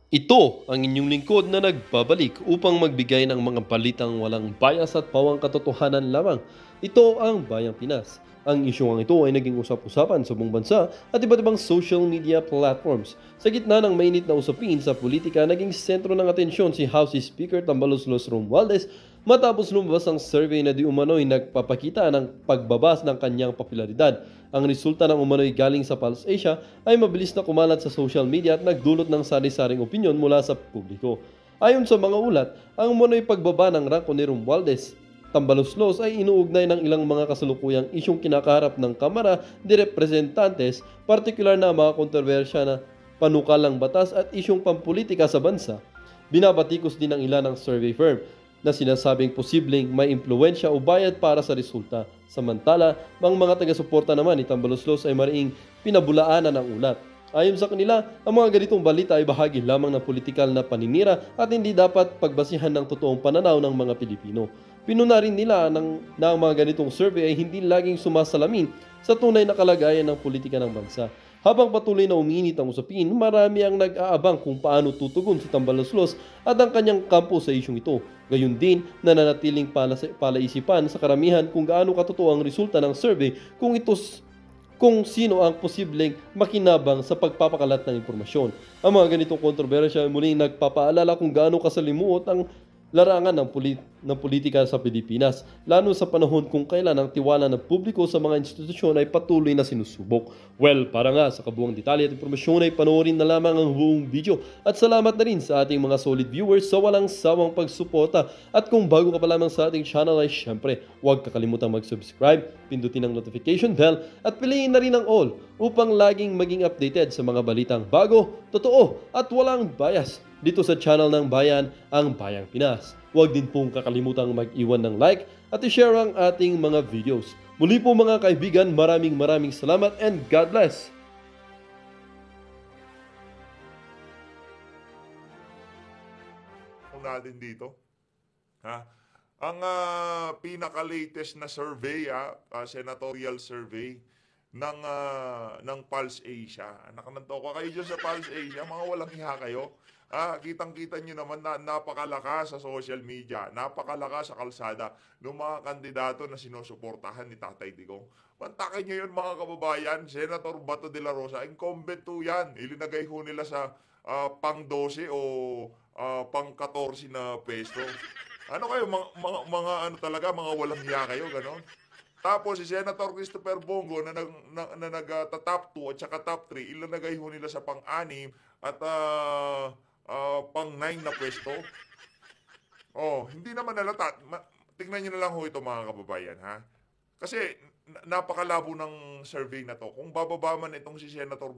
Ito ang inyong lingkod na nagbabalik upang magbigay ng mga balitang walang bias at pawang katotohanan lamang. Ito ang Bayang Pinas. Ang isyong ito ay naging usap-usapan sa buong bansa at iba't ibang social media platforms. Sa gitna ng mainit na usapin sa politika, naging sentro ng atensyon si House Speaker Tambaloslos Romualdez matapos lumabas ang survey na di umano'y nagpapakita ng pagbabas ng kanyang popularidad. Ang resulta ng umano'y galing sa Pulse Asia ay mabilis na kumalat sa social media at nagdulot ng sari-saring opinyon mula sa publiko. Ayon sa mga ulat, ang umano'y pagbaba ng rangko ni Romualdez Tambaloslos ay inuugnay ng ilang mga kasalukuyang isyong kinakaharap ng Kamara de Representantes, partikular na mga kontrobersya na panukalang batas at isyong pampolitika sa bansa. Binabatikos din ng ilan ng survey firm na sinasabing posibleng may impluensya o bayad para sa resulta. Samantala, ang mga taga-suporta naman ni Tambaloslos ay mariing pinabulaanan ng ulat. Ayon sa kanila, ang mga ganitong balita ay bahagi lamang ng politikal na paninira at hindi dapat pagbasihan ng totoong pananaw ng mga Pilipino. Pinuna rin nila na ang mga ganitong survey ay hindi laging sumasalamin sa tunay na kalagayan ng politika ng bansa. Habang patuloy na uminit ang usapin, marami ang nag-aabang kung paano tutugon si Tambaloslos at ang kanyang kampo sa isyong ito. Gayun din, nananatiling palaisipan sa karamihan kung gaano katotoo ang resulta ng survey kung sino ang posibleng makinabang sa pagpapakalat ng impormasyon. Ang mga ganitong kontrobersya ay muling nagpapaalala kung gaano kasalimuot ang larangan ng politika sa Pilipinas, lalo sa panahon kung kailan ang tiwala ng publiko sa mga institusyon ay patuloy na sinusubok. Well, para nga sa kabuuang detalye at impormasyon ay panoorin na lamang ang buong video at salamat na rin sa ating mga solid viewers sa walang sawang pagsuporta at kung bago ka pa lamang sa ating channel ay syempre huwag kakalimutan mag-subscribe, pindutin ang notification bell at piliin na rin ang all upang laging maging updated sa mga balitang bago, totoo at walang bias dito sa channel ng Bayan, ang Bayang Pinas. Huwag din pong kakalimutang mag-iwan ng like at i-share ang ating mga videos. Muli po mga kaibigan, maraming salamat and God bless! Natin dito. Ha? Ang pinaka-latest na survey, senatorial survey ng Pulse Asia. Nakananto ko kayo dyan sa Pulse Asia, mga walang hiha kayo. Kitang-kita nyo naman na napakalakas sa social media, napakalakas sa kalsada ng mga kandidato na sinusuportahan ni Tatay Digong. Mantakin nyo yun mga kababayan, Senator Bato de la Rosa, incumbent to yan. Ilinagay ho nila sa pang 12 o pang 14 na pesto. Ano kayo, mga ano talaga, mga walang hiya kayo, gano'n? Tapos si Senator Christopher Bongo na nag-top 2 at saka top 3, ilalagay ho nila sa pang-6 at pang-9 na pwesto. Oh, hindi naman nalata. Tingnan niyo na lang ho ito mga kababayan, ha? Kasi napakalabo ng survey na to. Kung bababa man itong si Senator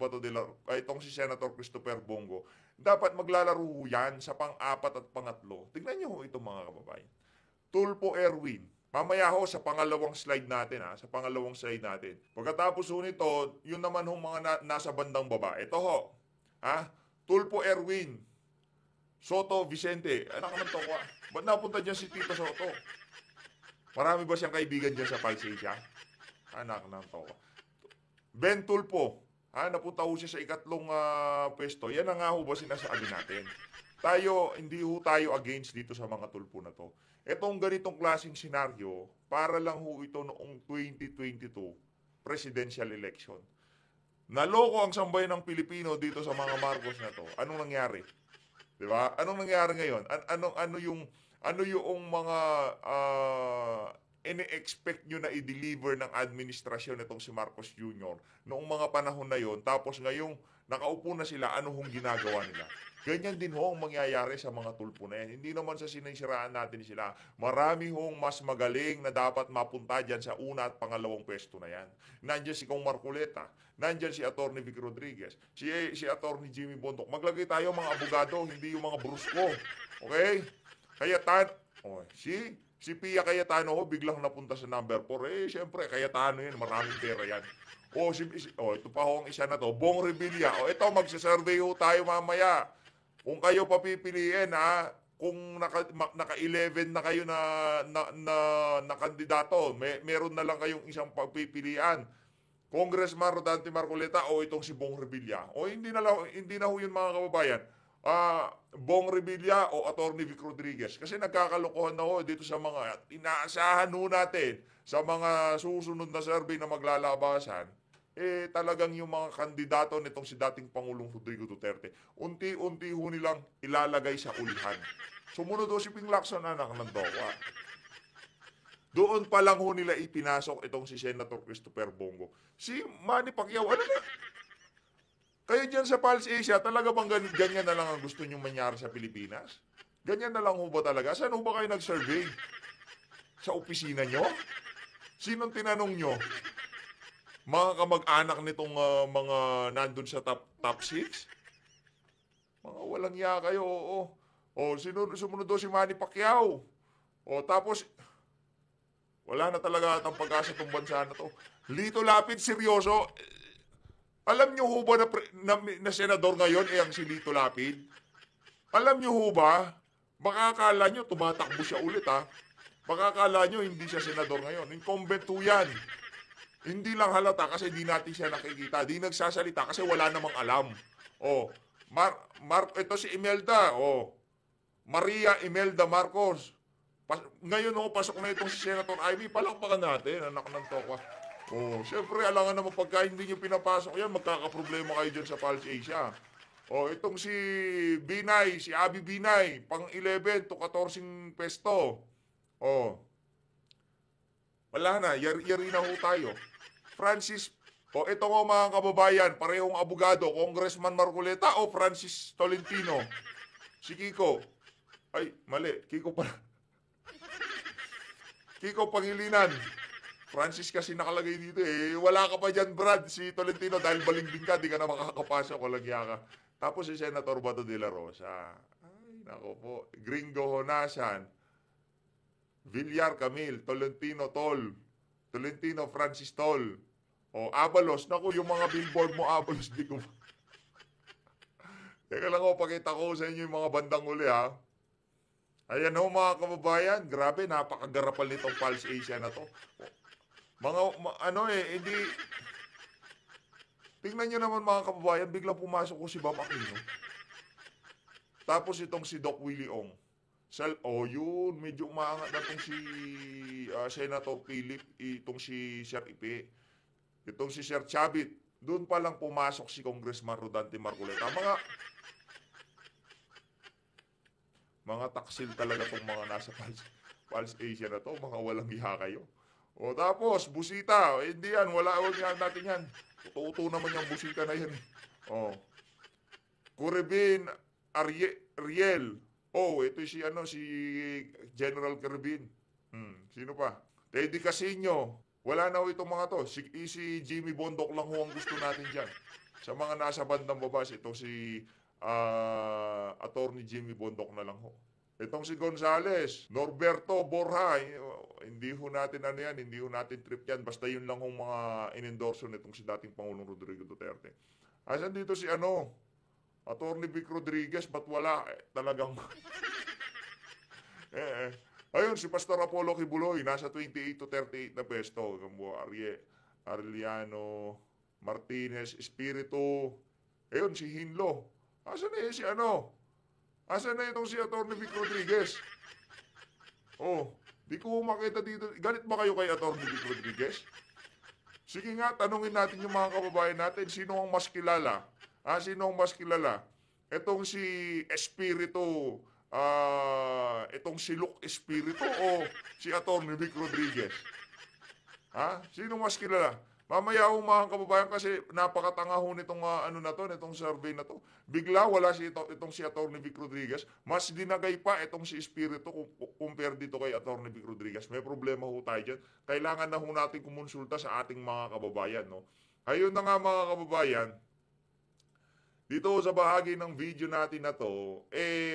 itong si Senator Christopher Bongo, dapat maglalaro ho yan sa pang-4 at pang-3. Tingnan niyo ho ito mga kababayan. Tulfo Erwin. Mamaya ho sa pangalawang slide natin, sa pangalawang slide natin. Pagkatapos ho nito, yun naman ho mga nasa bandang baba. Ito ho. Tulfo Erwin. Soto Vicente. Anak naman to ko. Ba't napunta dyan si Tito Soto? Marami ba siyang kaibigan dyan sa Palsesia? Anak naman to ko. Ben Tulfo. Napunta ho siya sa ikatlong pwesto. Yan na nga ho ba sinasabi natin? Hindi ho tayo against dito sa mga tulpo na to. Etong ganitong klaseng senaryo, para lang ho ito noong 2022 presidential election. Naloko ang sambayan ng Pilipino dito sa mga Marcos na to. Anong nangyari? 'Di ba? Anong nangyari ngayon? Ano yung mga ini-expect nyo na i-deliver ng administrasyon nitong si Marcos Jr. noong mga panahon na yon, tapos ngayong nakaupo na sila, ano hong ginagawa nila? Ganyan din ho ang mangyayari sa mga tulpo na yan. Hindi naman sa sinisiraan natin sila. Marami hong mas magaling na dapat mapunta dyan sa una at pangalawang pwesto na yan. Nandiyan si Kong Marcoleta, nandiyan si Atty. Vic Rodriguez, si Atty. Jimmy Bondoc. Maglagay tayo mga abogado, hindi yung mga brusko. Okay? Kaya si Pia Cayetano ho, biglang napunta sa number 4. Siyempre, Cayetano yan, maraming pera yan. Ito pa ho ang isa na to, Bong Revilla. Ito, magsasurvey ho tayo mamaya. Kung kayo papipiliin, kung naka 11 na kayo na kandidato, meron na lang kayong isang pagpipilian. Congressman Rodante Marcoleta o itong si Bong Revilla. Hindi na ho yun mga kababayan. Bong Revilla o Attorney Vic Rodriguez. Kasi nagkakalokohan na ho dito sa mga inaasahan ho natin sa mga susunod na survey na maglalabasan, talagang yung mga kandidato nitong si dating Pangulong Rodrigo Duterte, unti-unti ho nilang ilalagay sa ulihan. Sumunod ho si Ping Lacson, anak ng Dowa. Doon pa lang ho nila ipinasok itong si Senator Christopher Bongo. Si Manny Pacquiao, ano na? Kayo dyan sa Pulse Asia, talaga bang ganyan na lang ang gusto nyo mangyari sa Pilipinas? Ganyan na lang ho ba talaga? Saan ho ba kayo nag-survey? Sa opisina nyo? Sinong tinanong nyo? Mga kamag-anak nitong mga nandun sa top 6? Mga walang iya kayo, oo. O, sumunod daw si Manny Pacquiao. O, tapos, wala na talaga atang pag-asa itong bansa na to. Lito Lapid, seryoso. Alam nyo ho ba na senador ngayon ang si Lito Lapid? Alam nyo ho ba? Baka akala nyo tumatakbo siya ulit ha. Baka akala nyo hindi siya senador ngayon. Incumbent ho yan. Hindi lang halata kasi di natin siya nakikita. Di nagsasalita kasi wala namang alam. Oh, ito si Imelda. Oh, Maria Imelda Marcos. Ngayon ho, pasok na itong si Senator Amy. Palakpakan natin, anak ng Tokwa. Oh, syempre, alangan naman pagka hindi nyo pinapasok yan, magkakaproblema kayo dyan sa Pulse Asia. Oh, itong si Binay, si Abby Binay, pang 11 to 14 pesto. Oh, wala na, yari na ho tayo. Francis, ito nga mga kababayan, parehong abogado, Congressman Marcoleta o Francis Tolentino. Si Kiko. Ay, mali, Kiko pala. Kiko Pangilinan. Francis kasi nakalagay dito eh. Wala ka pa dyan, Brad, si Tolentino, dahil balingbing ka, di ka na makakapasok, walang ka. Tapos si Senator Bato de la Rosa. Ay, nako po. Gringo Honasan. Villar Camil, Tolentino Tol. Tolentino Francis Tol. O, Abalos. Naku, yung mga billboard mo, Abalos, di ko. Teka lang ko, pakita ko sa inyo yung mga bandang uli, ha. Ayan ho, mga kababayan. Grabe, napakagarapal nitong Pulse Asia na to. Hindi... Tingnan nyo naman mga kababayan, biglang pumasok ko si Bam Aquino. Tapos itong si Doc Willie Ong. Yun, medyo umaangat na itong si Senator Philip, itong si Sir Ipe, itong si Sir Chavit. Doon pa lang pumasok si Congressman Rodante Marcoleta. Mga taksil talaga itong mga nasa Pulse Asia na to, mga walang iha kayo. O tapos, busita. Hindi yan. Huwag yan natin yan. Tuto naman yung busita na yan. O. Corebin Riel. Ito si General Corebin. Sino pa? Teddy Casino. Wala na ho itong mga to. Si Jimmy Bondoc lang ho ang gusto natin dyan. Sa mga nasa bandang babas, ito si Attorney Jimmy Bondoc na lang ho. Itong si Gonzales, Norberto Borja, hindi ho natin hindi ho natin trip yan. Basta yun lang hong mga inendorso nitong si dating Pangulong Rodrigo Duterte. Asan dito si Attorney Vic Rodriguez, ba't wala? Talagang... Ayun, si Pastor Apollo Kibuloy, nasa 28 to 38 na pesto. Arellano, Martinez, Espiritu. Ayun, si Hinlo. Asan na si Asan na itong si Atty. Vic Rodriguez? Di ko makita dito. Galit ba kayo kay Atty. Vic Rodriguez? Sige nga, tanungin natin yung mga kababayan natin. Sino ang mas kilala? Sino ang mas kilala? Itong si Espiritu, itong si Luke Espiritu o si Atty. Vic Rodriguez? Sino mas kilala? Mamaya ho mga kababayan kasi napakatanga ho nitong nitong survey na to. Bigla wala itong si Atty. Vic Rodriguez. Mas dinagay pa itong si Espiritu compare dito kay Atty. Vic Rodriguez. May problema ho tayo dyan. Kailangan na ho natin kumonsulta sa ating mga kababayan. No? Ayun na nga mga kababayan. Dito sa bahagi ng video natin na to,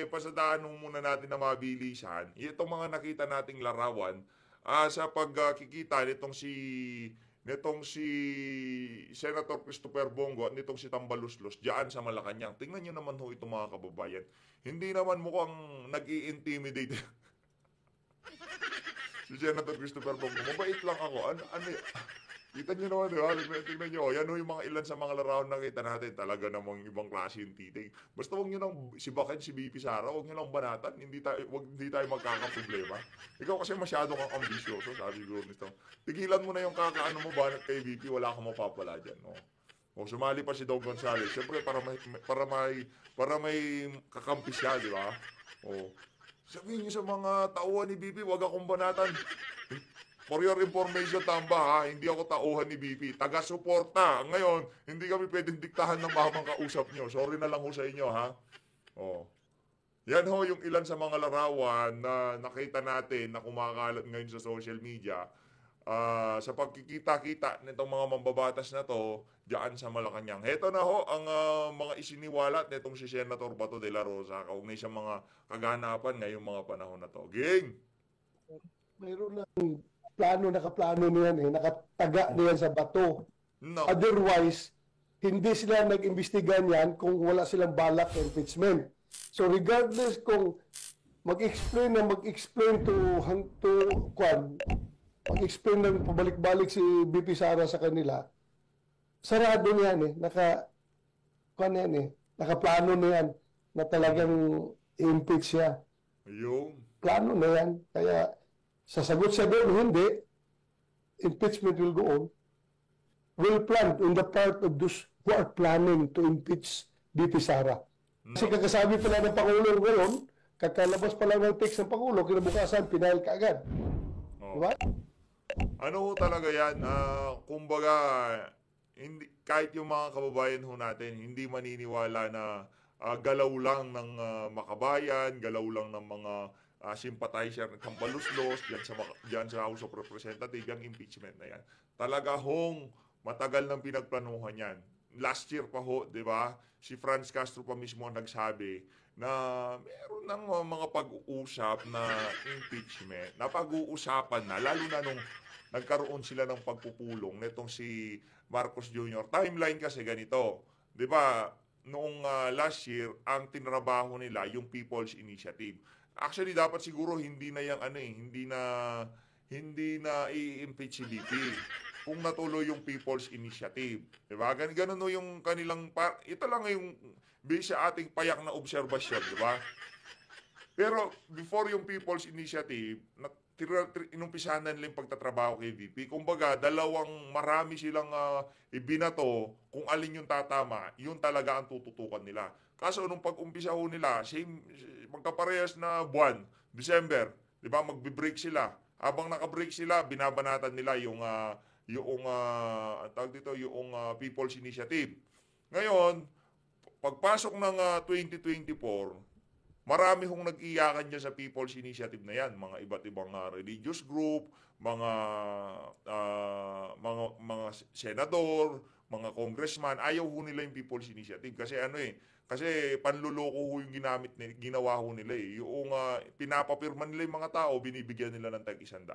pasadaan muna natin na mabilisan. Itong mga nakita nating larawan sa pagkikita nitong si Senator Christopher Bongo at nitong si Tambaluslos diyan sa Malacanang. Tingnan nyo naman ho ito mga kababayan. Hindi naman mukhang nag-i-intimidate si Senator Christopher Bongo. Mabait lang ako. Kita nyo naman, di ba? Tingnan nyo. Yan ho yung mga ilan sa mga larawan na kita natin. Talaga namang ibang klase yung titig. Basta huwag nyo nang sibakin si BP Sara. Huwag nyo nang banatan. Hindi tayo magkakaproblema. Ikaw kasi masyado kang ambisyoso, sabi ko nito. Tigilan mo na yung kakaano mo banat kay BP. Wala kang mapapala dyan. No? O sumali pa si Don Gonzales. Siyempre, para may kakampi siya, di ba? O, sabihin nyo sa mga tauhan ni BP, huwag akong banatan. For your information, Tamba, ha? Hindi ako tauhan ni BP. Taga-suporta. Ngayon, hindi kami pwedeng diktahan ng mamang kausap nyo. Sorry na lang ho sa inyo, ha? Oh. Yan ho yung ilan sa mga larawan na nakita natin na kumakalat ngayon sa social media. Sa pagkikita-kita nitong mga mambabatas na to, diyan sa Malacanang. Heto na ho ang mga isiniwalat nitong si Senator Bato de la Rosa kaugnay sa mga kaganapan ngayong mga panahon na to. Ging! Mayroon lang nakaplano niyan eh, nakataga niyan sa bato. No. Otherwise, hindi sila nag-imbestiga niyan kung wala silang balak na impeachment. So regardless kung mag-explain mag-explain ng pabalik-balik si BP Sara sa kanila, sarado niyan eh, nakaplano niyan na talagang impeach siya. Ayun. Plano na yan. Kaya sasagot siya doon, hindi. Impeachment will go on. Well planned on the part of those who are planning to impeach BP Sara. Kasi kakasabi pala ng Pangulo ngayon, kakalabas pa lang ng text ng Pangulo, kinabukasan, pinahal ka agad. Oh. Diba? Ano ho talaga yan? Kumbaga, hindi, kahit yung mga kababayan ho natin, hindi maniniwala na galaw lang ng makabayan, galaw lang ng mga sympathizer ng Kampaluslos, dyan sa House of Representatives, yung impeachment na yan. Talaga hong matagal nang pinagplanuhan yan. Last year pa ho, di ba? Si Franz Castro pa mismo ang nagsabi na meron ng mga pag-uusap na impeachment, na pag-uusapan na, lalo na nung nagkaroon sila ng pagpupulong nitong si Marcos Jr. Timeline kasi ganito, di ba? Noong last year, ang tinrabaho nila yung People's Initiative. Actually, dapat siguro hindi na i-impeach si BP kung natuloy yung People's Initiative. Diba? Ganun no yung kanilang, ito lang yung base sa ating payak na obserbasyon, diba? Pero before yung People's Initiative, inumpisahan na nila yung pagtatrabaho kay VP. Kumbaga, marami silang ibinato kung alin yung tatama, yun talaga ang tututukan nila. Kaso nung pag-umpisa ho nila, magkaparehas na buwan, December, di ba, magbe-break sila. Habang naka-break sila, binabanatan nila yung People's Initiative. Ngayon, pagpasok ng 2024, marami hong nag-iyakan dyan sa People's Initiative na yan. Mga iba't ibang religious group, mga senador, mga congressman, ayaw ho nila yung People's Initiative. Kasi panluloko ho yung ginawa ho nila eh. Yung pinapapirma nila yung mga tao, binibigyan nila ng tag-100.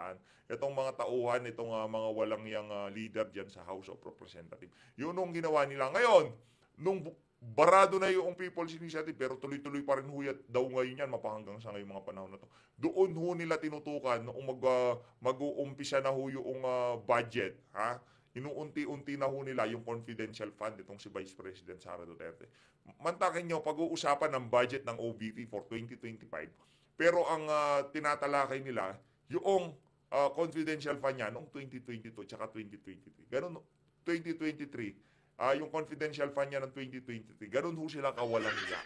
Itong mga tauhan, itong mga walang yang leader dyan sa House of Representatives. Yun ang ginawa nila. Ngayon, nung barado na yung People's Initiative, pero tuloy-tuloy pa rin huyat daw ngayon yan, mapahanggang sa ngayong mga panahon na to. Doon ho nila tinutukan noong mag-uumpisa na ho yung budget, ha? Inuunti-unti na ho nila yung confidential fund itong si Vice President Sara Duterte. Mantakin nyo, pag-uusapan ng budget ng OVP for 2025, pero ang tinatalakay nila, yung confidential fund niya noong 2022 at 2023. Ganun, 2023, yung confidential fund niya ng 2023, ganun ho sila kawalang hiya.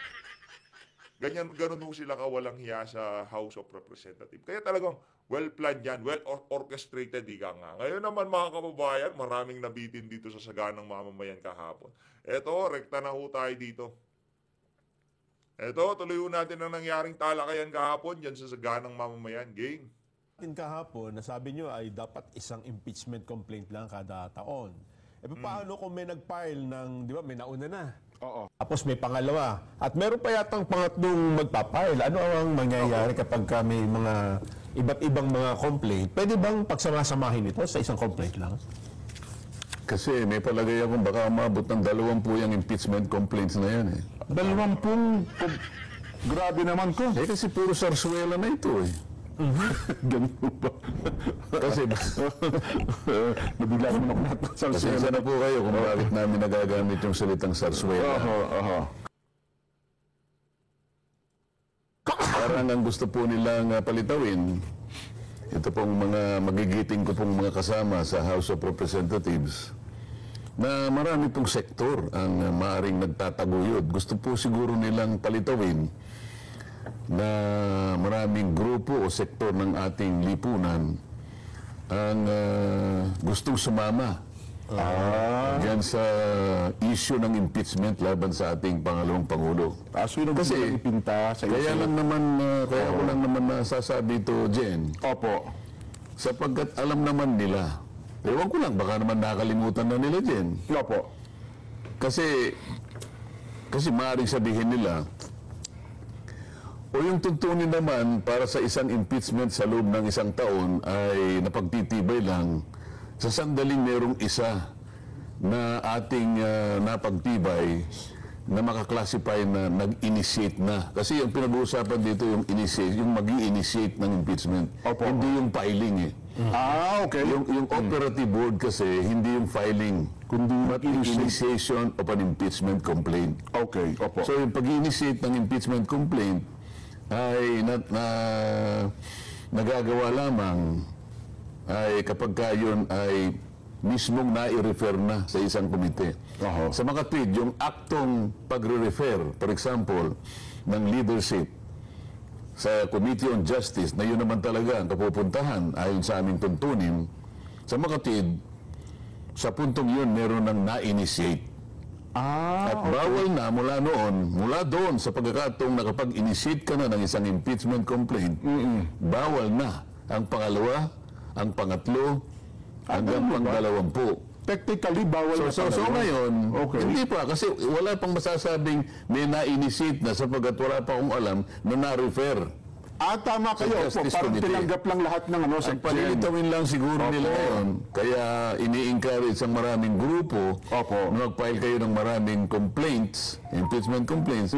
Ganun ho sila kawalang hiya sa House of Representatives. Kaya talagang well-planned yan, well-orchestrated, ika nga. Ngayon naman mga kababayan, maraming nabitin dito sa saganang mamamayan kahapon. Eto, rekta na ho tayo dito. Eto, tuloy ho natin ang nangyaring talakayan kahapon dyan sa saganang mamamayan. Gang. Kahapon, nasabi nyo ay dapat isang impeachment complaint lang kada taon. Paano kung may nag-file ng, di ba, may nauna na? Oo. Tapos may pangalawa. At meron pa yatang pangatlong magpapile. Ano ang mangyayari kapag may mga iba't ibang mga complaint? Pwede bang pagsamasamahin ito sa isang complaint lang? Kasi may palagay akong baka umabot ng 20 yung impeachment complaints na yan eh. 20? Grabe naman ko. Kasi puro sarsuela na ito eh. Ganun ba? Kasi, Nabigla naman ako lahat ng pasensya na po kayo kung bakit namin nagagamit yung salitang sarsuela. Parang ang gusto po nilang palitawin, ito pong mga magigiting ko pong mga kasama sa House of Representatives, na marami pong sektor ang maaring nagtataguyod. Gusto po siguro nilang palitawin na maraming grupo o sektor ng ating lipunan ang gustong sumama diyan sa issue ng impeachment laban sa ating pangalawang Pangulo. So yun ang gusto Kasi, nila ipinta sa Kaya lang naman, kaya ko lang naman nasasabi ito, Jen, Opo. sapagkat alam naman nila. Ewan ko lang, baka naman nakalimutan na nila, Jen. Opo. Kasi maaaring sabihin nila, o yung tuntunin naman para sa isang impeachment sa loob ng isang taon ay napagtitibay lang sa sandaling merong isa na ating napagtibay na makaklasify na nag-initiate na. Kasi yung pinag-uusapan dito yung initiate, yung mag-i-initiate ng impeachment. Opo. Hindi yung filing eh. Okay. Yung operative board kasi, hindi yung filing, kundi but initiation of an impeachment complaint. Okay, opo. So yung pag-initiate ng impeachment complaint ay nagagawa lamang ay kapag yun ay mismong nai-refer na sa isang komite. Sa makatwid, yung aktong pagre-refer, for example, ng leadership sa Committee on Justice, na yun naman talaga ang kapupuntahan ayon sa aming tuntunin, sa makatwid, sa puntong yun, meron ng na-initiate. At bawal na mula doon sa pagkakataong nakapag-initiate ka na ng isang impeachment complaint, bawal na ang pangalawa, ang pangatlo, hanggang pang-20. Technically, bawal na So ngayon, hindi pa, kasi wala pang masasabing may na-initiate na sapagkat wala pa akong alam na na-refer. Tama kayo. Sa Justice Parang Committee. tinanggap lang lahat ng ano sa Ang palilitawin lang siguro nila ngayon, kaya ini-encourage ang maraming grupo na mag-file kayo ng maraming complaints, impeachment complaints,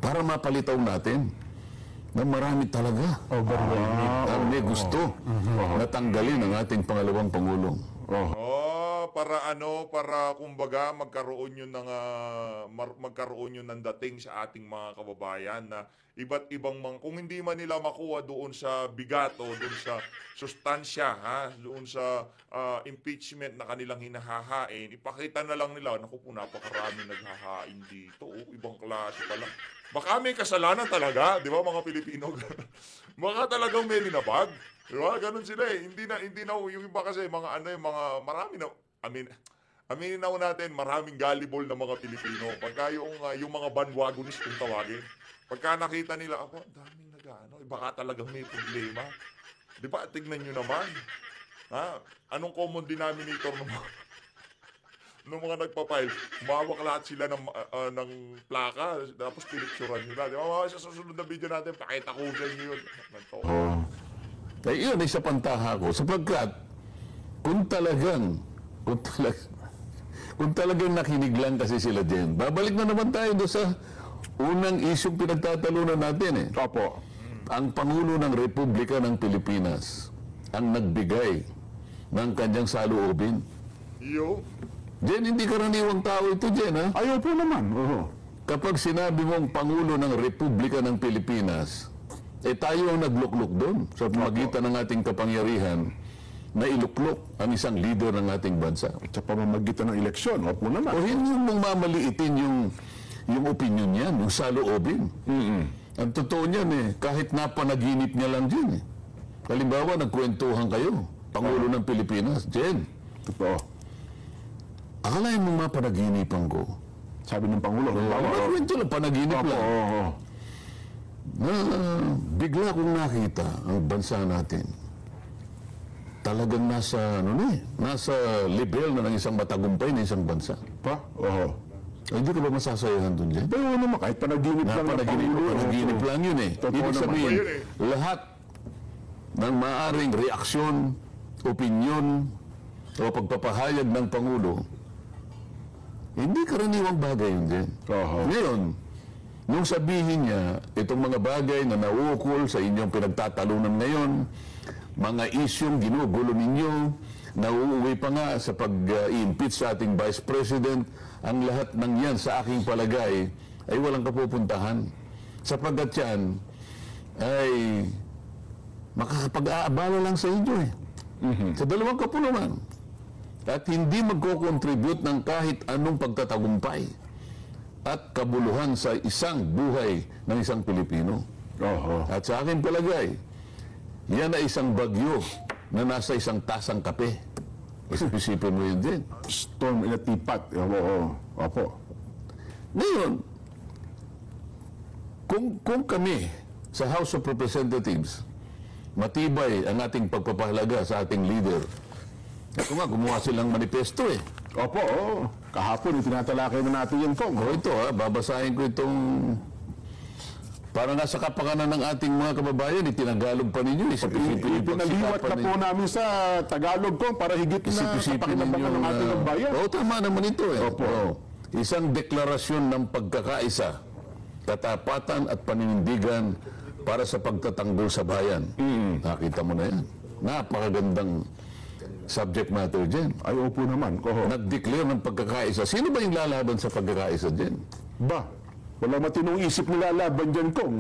para mapalitaw natin na marami talaga ang may gusto na tanggalin ang ating pangalawang Pangulong. Para kumbaga magkaroon yun ng dating sa ating mga kababayan na iba't ibang kung hindi man nila makuha doon sa bigat o doon sa sustansya, doon sa impeachment na kanilang hinahahain, ipakita na lang nila, naku po, napakarami naghahain dito, ibang klase pala. Baka may kasalanan talaga, di ba mga Pilipino? Baka talagang may linabag. Di ba? Ganun sila eh. Hindi na yung iba kasi marami na, aminin na natin, maraming gullible na mga Pilipino. Pagka yung mga bandwagonist kung tawagin, pagka nakita nila, daming baka talagang may problema. Di ba? Tignan nyo naman. Anong common denominator ng mga nagpapile? Umawak lahat sila ng plaka, tapos pinicturan nila. Di ba? Sa susunod na video natin, pakita ko sa inyo yun. Ay, yun ay sa pantaha ko, sapagkat kung talagang nakinig lang kasi sila din, babalik na naman tayo doon sa unang isyong pinagtatalunan natin eh. Opo. Ang Pangulo ng Republika ng Pilipinas ang nagbigay ng kanyang saloobin. Jen, hindi karaniwang tao ito, Jen, ha? Ayaw po naman. Kapag sinabi mong Pangulo ng Republika ng Pilipinas, tayo ang nagluklok doon sa pamagitan ng ating kapangyarihan na iluklok ang isang leader ng ating bansa. Sa pamamagitan ng eleksyon, opo naman. O hindi mong mamaliitin yung opinion niyan, yung saloobin. Ang totoo niyan kahit napanaginip niya lang dyan Halimbawa, nagkwentuhan kayo, Pangulo ng Pilipinas, Jen. Totoo. Akalain mong mapanaginipan ko. Sabi ng Pangulo. Kwento lang, panaginip lang. Na bigla kong nakita ang bansa natin. Talagang nasa level na ng isang matagumpay na isang bansa. Hindi ka ba masasayahan doon, Jen? Pero naman, kahit panaginip lang ng Pangulo. Panaginip lang yun Ibig sabihin, lahat ng maaaring reaksyon, opinyon, o pagpapahayag ng Pangulo, hindi karaniwang bagay yun, Jen. Ngayon, nung sabihin niya, itong mga bagay na nauukol sa inyong pinagtatalunan ngayon, mga isyong ginugulo ninyo, nauuwi pa nga sa pag-impeach sa ating Vice President, ang lahat ng yan sa aking palagay ay walang kapupuntahan. Sapagkat yan ay makakapag-aabala lang sa inyo eh. Sa dalawang kapulunan. At hindi magko-contribute ng kahit anong pagtatagumpay at kabuluhan sa isang buhay ng isang Pilipino. At sa akin palagay, yan ay isang bagyo na nasa isang tasang kape. Isip-isipin mo yun din. Storm in a teapot. Opo. Ngayon, kung kami sa House of Representatives, matibay ang ating pagpapahalaga sa ating leader. Ito nga, gumawa silang manifesto eh. Opo, kahapon tinatalakay na natin yan, Kong. Ito babasahin ko itong para nga sa kapakanan ng ating mga kababayan, itinagalog pa ninyo. Isip-isipin Ipinaliwat na po namin sa Tagalog, Kong, para higit na kapakinabangan ng ating bayan. Tama naman ito eh. Opo. Isang deklarasyon ng pagkakaisa, katapatan at paninindigan para sa pagtatanggol sa bayan. Nakita mo na yan. Napakagandang subject matter dyan. Ay, opo naman. Nag-declare ng pagkakaisa. Sino ba yung lalaban sa pagkakaisa dyan? Ba, wala matinong isip na lalaban dyan, Kong.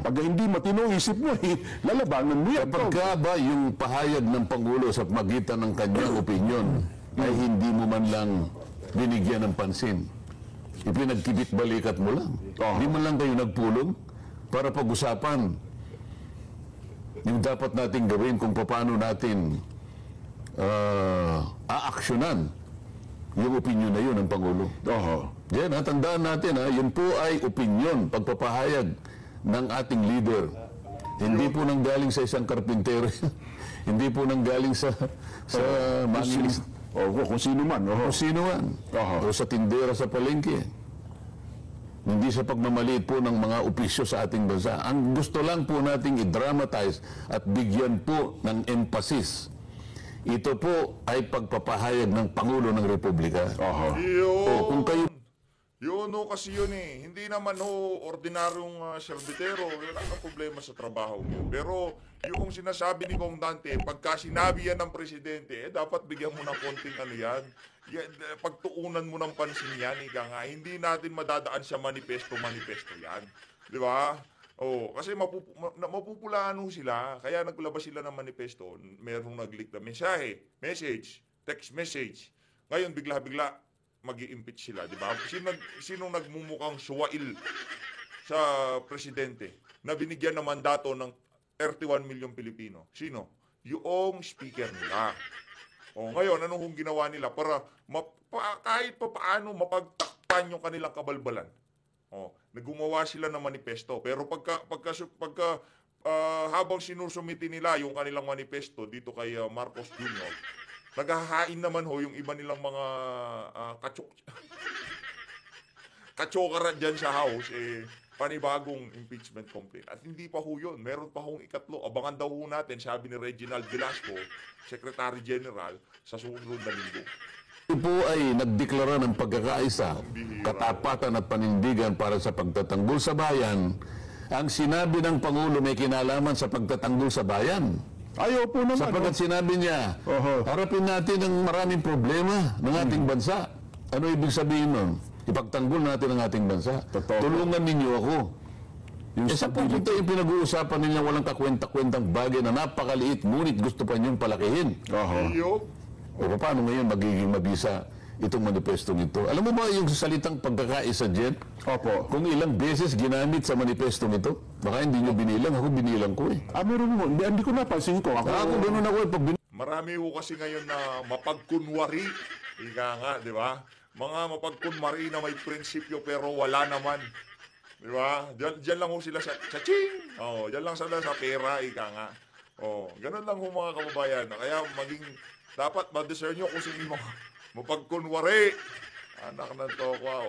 Pag hindi matinong isip mo, lalabanan mo yan, Kong. Kapag ba yung pahayag ng Pangulo sa magitan ng kanyang opinyon ay hindi mo man lang binigyan ng pansin, ipinagkibit balikat mo lang. Hindi man lang kayo nagpulong para pag-usapan yung dapat natin gawin kung paano natin aaksyonan yung opinyon na yun ng Pangulo. Diyan, tandaan natin, yun po ay opinyon, pagpapahayag ng ating leader. Hindi po nanggaling sa isang karpintero. Hindi po nanggaling sa mangilis. Kung sino man. Kung sino man. O sa tindera sa palengke. Hindi sa pagmamaliit po ng mga opisyo sa ating bansa. Ang gusto lang po nating i-dramatize at bigyan po ng emphasis. Ito po ay pagpapahayag ng Pangulo ng Republika. Kung kayo Yun kasi yun eh. Hindi naman ordinaryong serbitero. Wala kang problema sa trabaho mo. Pero yung sinasabi ni Kong Dante, pagka sinabi yan ng presidente, dapat bigyan mo ng konting yan. Pagtuunan mo ng pansin yan, ika nga. Hindi natin madadaan sa manifesto yan. Di ba? Kasi mapupulaan sila. Kaya naglabas sila ng manifesto. Merong nag-leak na message, text message. Ngayon, bigla-bigla, mag-i-impeach sila, di ba? Sinong nagmumukhang suwail sa presidente na binigyan ng mandato ng 31 milyong Pilipino? Sino? Yung speaker nila. Ngayon, anong ginawa nila para kahit pa paano mapagtakpan yung kanilang kabalbalan? Naggumawa sila ng manifesto. Pero pagka habang sinusumiti nila yung kanilang manifesto dito kay Marcos Jr., naghahain naman yung iba nilang mga katsokara dyan sa House, panibagong impeachment complaint. At hindi pa yun. Meron pa ikatlo. Abangan daw natin, sabi ni Reginald Velasco, Secretary General, sa susunod na linggo. Ito po ay nagdeklara ng pagkakaisa, katapatan at panindigan para sa pagtatanggol sa bayan. Ang sinabi ng Pangulo may kinalaman sa pagtatanggol sa bayan. Ayaw po naman. Sapagkat sinabi niya, harapin natin ang maraming problema ng ating bansa. Ano ibig sabihin nun? Ipagtanggol natin ang ating bansa. Tulungan ninyo ako. Sa punto yung pinag-uusapan ninyo walang kakwenta-kwentang bagay na napakaliit, ngunit gusto pa niyong palakihin. Paano ngayon magiging mabisa itong manifesto nito? Alam mo ba yung salitang pagkakaisa dyan? Kung ilang beses ginamit sa manifesto nito, baka hindi nyo binilang, ako binilang ko eh. Meron mo, hindi ko napansin ko. Ako ganun ako eh. Marami kasi ngayon na mapagkunwari. Ika nga, di ba? Mga mapagkunwari na may prinsipyo pero wala naman. Di ba? Diyan lang sila sa ching! Diyan lang sila sa pera, ika nga. Ganun lang mga kababayan. Kaya dapat ma-discern nyo kung sino mapagkunwari. Anak ng tokwa,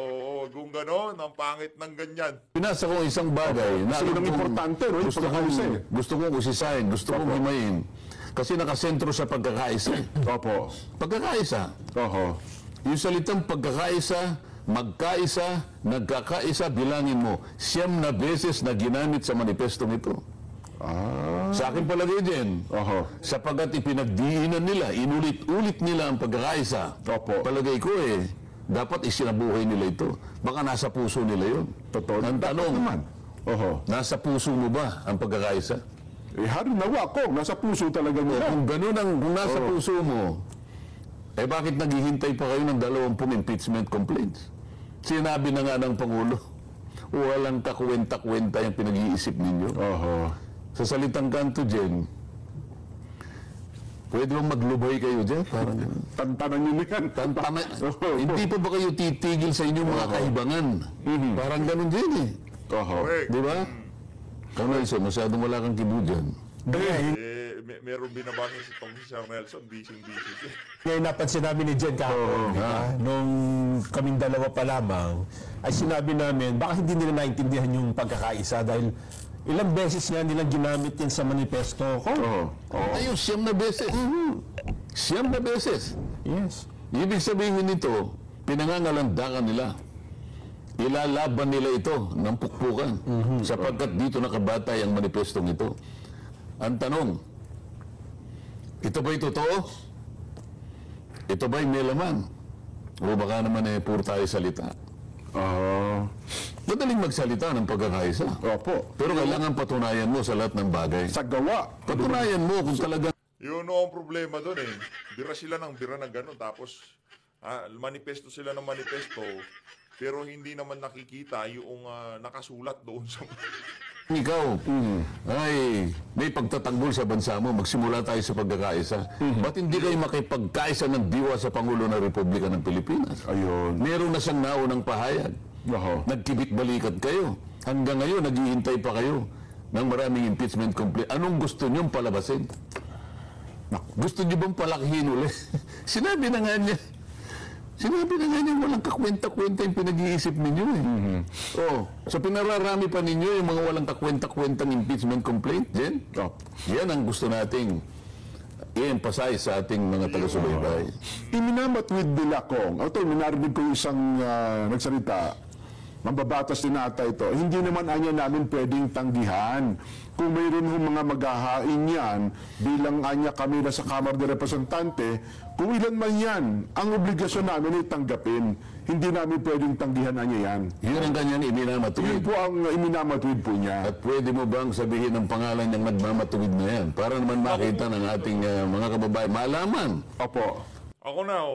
kung gano'n, ang pangit ng ganyan. Pinasa ko isang bagay na importante, no? Gusto kong usisahin, gusto kong himayin. Kasi nakasentro sa pagkakaisa. Opo. Pagkakaisa. Oho. Yung salitang pagkakaisa, nagkakaisa, bilangin mo, 9 na beses na ginamit sa manifestong ito. Sa akin palagay din, sapagkat ipinagdiinan nila, inulit-ulit nila ang pagkakaisa. Palagay ko dapat isinabuhay nila ito. Baka nasa puso nila yun. Totoo. Ang tanong, naman. nasa puso mo ba ang pagkakaisa? Nawa ko, nasa puso talaga nila. Kung kung nasa puso mo, bakit naghihintay pa kayo ng 20 impeachment complaints? Sinabi na nga ng Pangulo, walang kakwenta-kwenta yung pinag-iisip ninyo. Sa salitang kanto dyan, pwede bang maglubay kayo dyan? Parang Tantanan nyo yan. Hindi pa ba kayo titigil sa inyong mga kaibangan? Parang ganun din Correct. Di ba? Nelson, masyadong wala kang kibo dyan. Meron binabasa si Sir Nelson, busy-busy. Ngayon napansin namin ni Jen kahapon, di ba? Nung kaming dalawa pa lamang, ay sinabi namin, baka hindi nila naintindihan yung pagkakaisa dahil ilang beses nga nilang ginamit yan sa manifesto ko. Ayun, 9 na beses. 9 na beses. Yes. Ibig sabihin nito, pinangangalandakan nila. Ilalaban nila ito ng pukpukan sapagkat dito nakabatay ang manifestong ito. Ang tanong, ito ba'y totoo? Ito ba'y may laman? O baka naman puro tayo salita? Madaling magsalita ng pagkakaisa. Pero kailangan patunayan mo sa lahat ng bagay. Sa gawa. Patunayan mo kung talaga Yun ang problema doon Bira sila ng bira ng gano'n. Tapos, manifesto sila ng manifesto. Pero hindi naman nakikita yung nakasulat doon sa... ikaw ay may pagtatanggol sa bansa mo, magsimula tayo sa pagkakaisa. Ba't hindi kayo makipagkaisa ng diwa sa Pangulo ng Republika ng Pilipinas? Ayun. Meron na siyang naunang pahayag. Nagkibit-balikat kayo. Hanggang ngayon, naghihintay pa kayo ng maraming impeachment complaint. Anong gusto niyong palabasin? Gusto niyo bang palakihin ulit? Sinabi na nga niya, walang kakwenta-kwenta yung pinag-iisip ninyo so pinararami pa ninyo yung mga walang kakwenta-kwentang impeachment complaint, Jen? Yan ang gusto nating i-emphasize sa ating mga taga-subaybay. Iminamatwid nila kong, minarinig ko isang nagsalita, mambabatas din ata ito, hindi naman anya namin pwedeng tanggihan. Kung mayroon mga maghahain yan, bilang anya kami na sa Kamara de Representante, kung ilan man yan, ang obligasyon namin ay tanggapin. Hindi namin pwedeng tanggihan anya yan. Yun ang kanyang iminamatwid. Yun po ang iminamatwid po niya. At pwede mo bang sabihin ang pangalan niyang nagmamatwid na yan? Para naman makita ng ating mga kababayan, malaman. Opo. Ako na,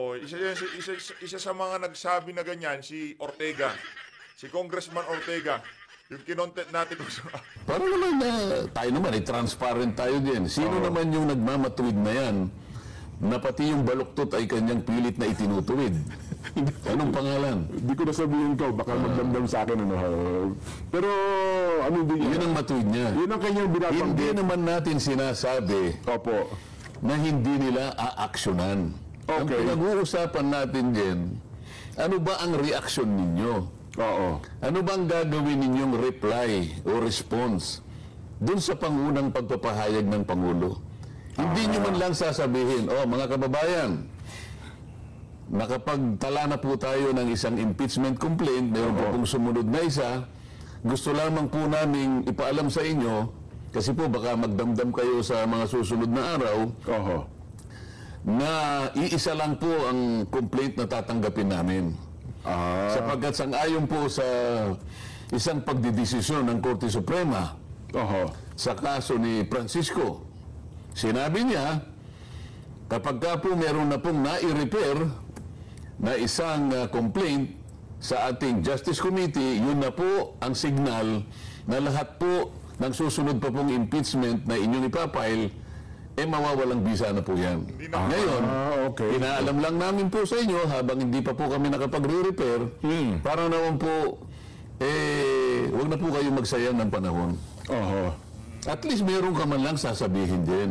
isa sa mga nagsabi na ganyan, si Ortega. Si Congressman Ortega. Yung kinontent natin kung sa... Para naman tayo naman, transparent tayo din. Sino naman yung nagmamatwid na yan na pati yung baluktot ay kanyang pilit na itinutuwid? Anong pangalan? Hindi ko nasabihin ko, baka magdamdam sa akin. Pero, ano din Yun ang matwid niya. Yun ang kanyang binabanggit. Hindi naman natin sinasabi na hindi nila aaksyonan. Ang pinag-uusapan natin din, ano ba ang reaksyon ninyo? Ano bang gagawin ninyong reply o response dun sa pangunang pagpapahayag ng Pangulo? Hindi nyo man lang sasabihin, mga kababayan, nakapagtala na po tayo ng isang impeachment complaint, meron po pong sumunod na isa, gusto lamang po namin ipaalam sa inyo, kasi po baka magdamdam kayo sa mga susunod na araw, na iisa lang po ang complaint na tatanggapin namin. Sapagkat sang-ayon po sa isang pagdidesisyon ng Korte Suprema sa kaso ni Francisco, sinabi niya, kapag ka po meron na pong nai-repair na isang complaint sa ating Justice Committee, yun na po ang signal na lahat po ng susunod pa pong impeachment na inyong ipapile, mawawalang bisa na po yan. Ngayon, inaalam lang namin po sa inyo habang hindi pa po kami nakapagre-repair, para naman po, huwag na po kayo magsayang ng panahon. At least meron ka man lang sasabihin din.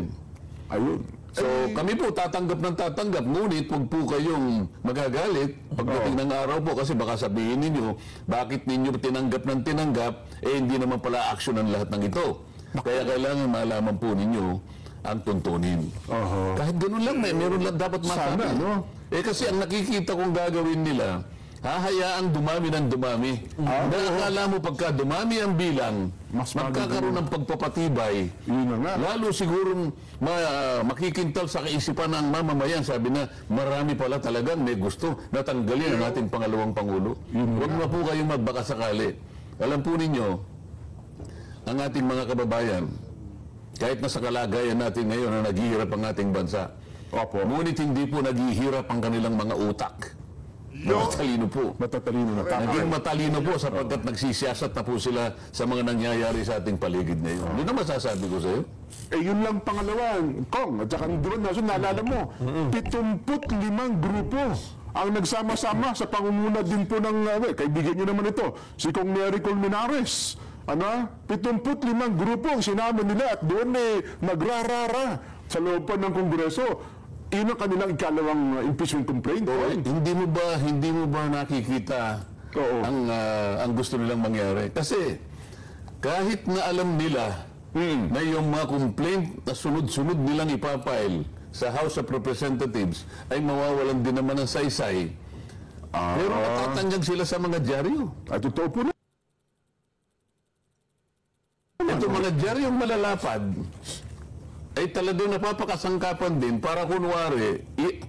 Ayun. So, kami po tatanggap ng tatanggap, ngunit huwag po kayong magagalit pagdating ng araw po kasi baka sabihin ninyo, bakit ninyo tinanggap ng tinanggap, hindi naman pala action ang lahat ng ito. Kaya kailangan malaman po ninyo ang tuntunin. Kahit ganun lang, meron lang dapat masabi. Sana, no? Kasi ang nakikita kong gagawin nila, hahayaang dumami ng dumami. Nakakala mo pagka dumami ang bilang, Mas magkakaroon ng pagpapatibay. Yun na nga. Lalo siguro makikintal sa kaisipan ng mamamayan. Sabi na, marami pala talagang may gusto na tanggalin ang ating pangalawang Pangulo. Huwag na po kayong magbakasakali. Alam po ninyo, ang ating mga kababayan, kahit nasa kalagayan natin ngayon na naghihirap ang ating bansa, ngunit hindi po naghihirap ang kanilang mga utak. Matalino po. Matatalino na tama. Naging matalino po sapagkat nagsisiyasat na po sila sa mga nangyayari sa ating paligid ngayon. Yun ang masasabi ko sa iyo. Yun lang pangalawa, Kong, at saka doon, naalala mo, 75 grupo ang nagsama-sama sa pangunguna din po ng, kaibigan nyo naman ito, si Kong Nery Colmenares. 75 grupo ang sinama nila at doon nagrarara sa loob pa ng Kongreso. Yun ang kanilang ikalawang impeachment complaint. Hindi mo ba nakikita ang gusto nilang mangyari? Kasi kahit na alam nila na yung mga complaint na sunod-sunod nilang ipapile sa House of Representatives ay mawawalan din naman ng saysay. Pero natatanggag sila sa mga dyaryo. Ay, totoo po na. Ito mga dyaryong malalapad ay talagang napapakasangkapan din para kunwari,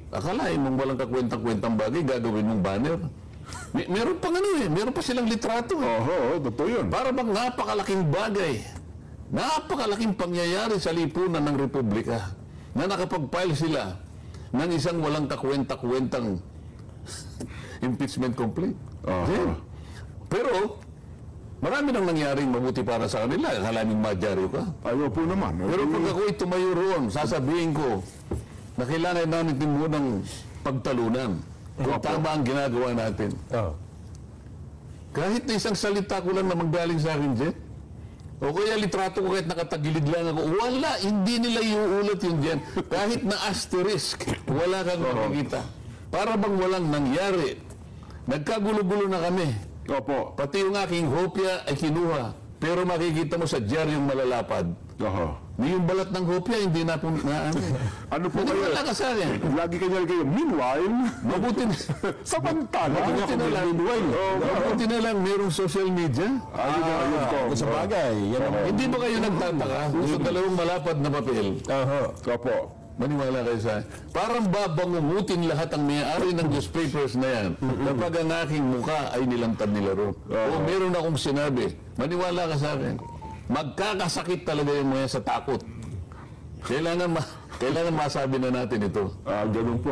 akalain mong walang kakwentang-kwentang bagay, gagawin mong banner. Meron pa meron pa silang litrato. Totoo yun. Para bang napakalaking bagay, napakalaking pangyayari sa lipunan ng Republika na nakapag-file sila ng isang walang kakwenta-kwentang impeachment complaint. Pero, marami nang nangyaring mabuti para sa kanila. Akalain mong madyaryo ka. Ayaw po naman. Pero pag ako'y tumayo roon, sasabihin ko na kailangan natin munang pagtalunan kung tama ang ginagawa natin. Kahit na isang salita ko lang na manggaling sa akin, Jet, o kaya litrato ko kahit nakatagilid lang ako, wala, hindi nila iuulat yun dyan. Kahit na asterisk, wala kang makikita. Para bang walang nangyari. Nagkagulo-gulo na kami. Pati yung aking hopya ay kinuha. Pero makikita mo sa dyaryong malalapad. Yung balat ng hopya, hindi na po Ano po kayo? Wala ka sa akin. Lagi kayo. Meanwhile, Mabuti na. samantala. Mabuti na lang mayroong social media. Ayun Sa bagay. Hindi ba kayo nagtataka sa dalawang malapad na papel? Opo. Maniwala kayo sa akin. Parang babangungutin lahat ang may-ari ng newspapers na yan kapag ang aking muka ay nilantad nila ro. O meron akong sinabi, maniwala ka sa akin, magkakasakit talaga yung mga sa takot. Kailangan masabi na natin ito. Ganun po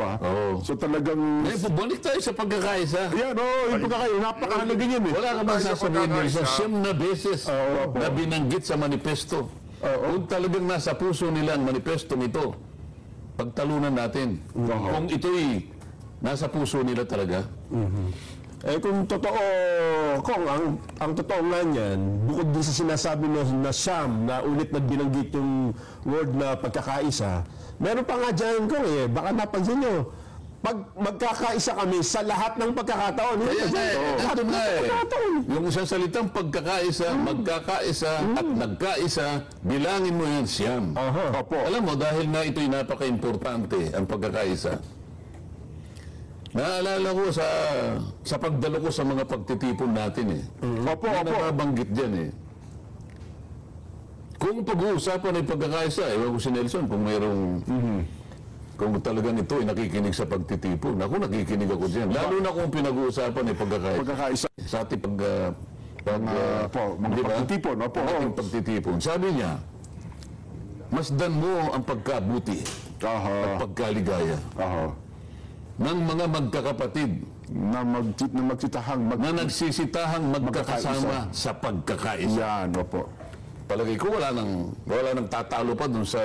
So talagang... Ngayon, balik tayo sa pagkakaisa. Yan, yung pagkakayo, napakahalaga yan Wala ka bang sasabihin nyo sa pagkakaisa? 9 na beses na binanggit sa manifesto? Kung talagang nasa puso nila ang manifestong ito, pagtalunan natin. Kung ito'y nasa puso nila talaga. Kung totoo, Kong, ang totoo nga niyan, bukod din sa sinasabi na siyam, na ulit na binanggit yung word na pagkakaisa, meron pa nga dyan, Kong, baka napansin nyo, pag magkakaisa kami sa lahat ng pagkakataon. Ito nga yung isang salitang pagkakaisa, magkakaisa at nagkaisa, bilangin mo yan siyam. Alam mo, dahil nga ito'y napaka-importante, ang pagkakaisa. Naalala ko sa pagdalo ko sa mga pagtitipon natin May nababanggit dyan Kung pag-uusapan ay pagkakaisa, ewan ko si Nelson kung mayroong... Kung talagang ito ay nakikinig sa pagtitipon. Ako nakikinig ako dyan. Lalo na kung pinag-uusapan ay Pagkakaisa. sa ating mga pagtitipon. ating pagtitipon. Sabi niya, masdan mo ang pagkabuti at pagkaligaya ng mga magkakapatid na nagsisitahang magkakasama sa pagkakaisa. Yan, Palagay ko wala nang tatalo pa dun sa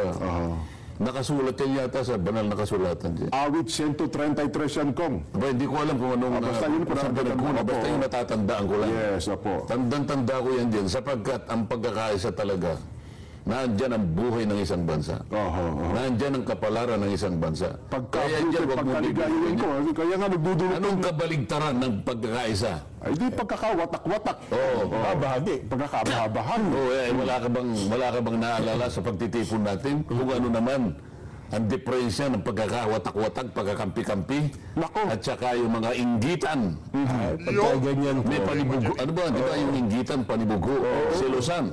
nakasulat yan yata sa banal na kasulatan dyan. Awit 133 yan, Kong. Hindi ko alam kung anong basta yun, basta yung natatandaan ko lang. Yes, Tandang-tanda ko yan din sapagkat ang pagkakaisa talaga, naandyan ang buhay ng isang bansa. Naandyan ang kapalaran ng isang bansa. Kaya dyan, wag mo bibigyan ko. Kaya nga nagdudulot. Anong kabaligtaran ng pagkakaisa? Ay, di pagkakawatak-watak. Bahagi. Pagkakabahabahan. Wala ka bang naalala sa pagtitipon natin? Kung ano naman ang diferensya ng pagkakawatak-watak, pagkakampi-kampi, Nako. at saka yung mga inggitan. Pagka ganyan May po. panibugo. Ano ba? Di ba yung inggitan, panibugo? Silusan.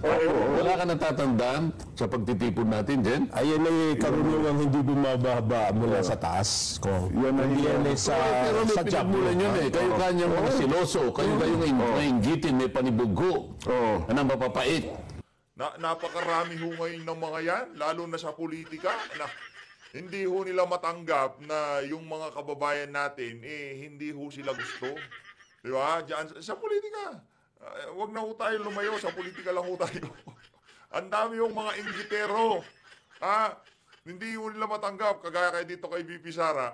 Wala ka natatandaan sa pagtitipon natin, Jen? Ayan ay karunungang hindi bumababa mula sa taas. Yan ang- Hindi yan ay sa Pero may sa job. pinagmulan yun eh. Kayo kanyang mga siloso. Kayo kayong may inggitin, may panibugo. Oo. Ano mapapait? Napakarami ho ngayon ng mga yan, lalo na sa politika, na hindi ho nila matanggap na yung mga kababayan natin, hindi ho sila gusto. Di ba? Diyan, sa politika, wag na ho tayo lumayo, sa politika lang ho tayo. Ang dami yung mga inggitero. Hindi ho nila matanggap, kagaya kay dito kay VP Sara,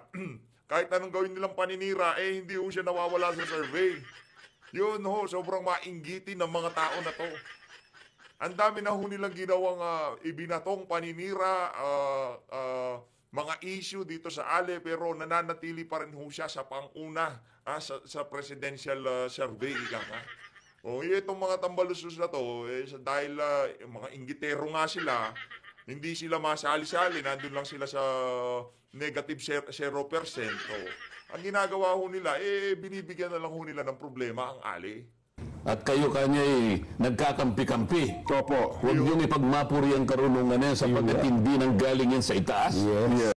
kahit anong gawin nilang paninira, hindi ho siya nawawala sa survey. Yun ho, sobrang mainggitin ng mga tao na to. Ang dami na ho nilang ginawang ibinatong paninira, mga issue dito sa ALE, pero nananatili pa rin ho siya sa panguna sa presidential survey. Itong mga tambalusos na to, dahil mga inggitero nga sila, hindi sila masali-sali, nandun lang sila sa negative 0%. Ang ginagawa ho nila, binibigyan na lang ho nila ng problema ang ALE. At kayo kanya'y nagkakampi-kampi. Opo. Huwag niyong ipagmapuri ang karunungan yan sapagkat hindi nang galing yan sa itaas. Yes.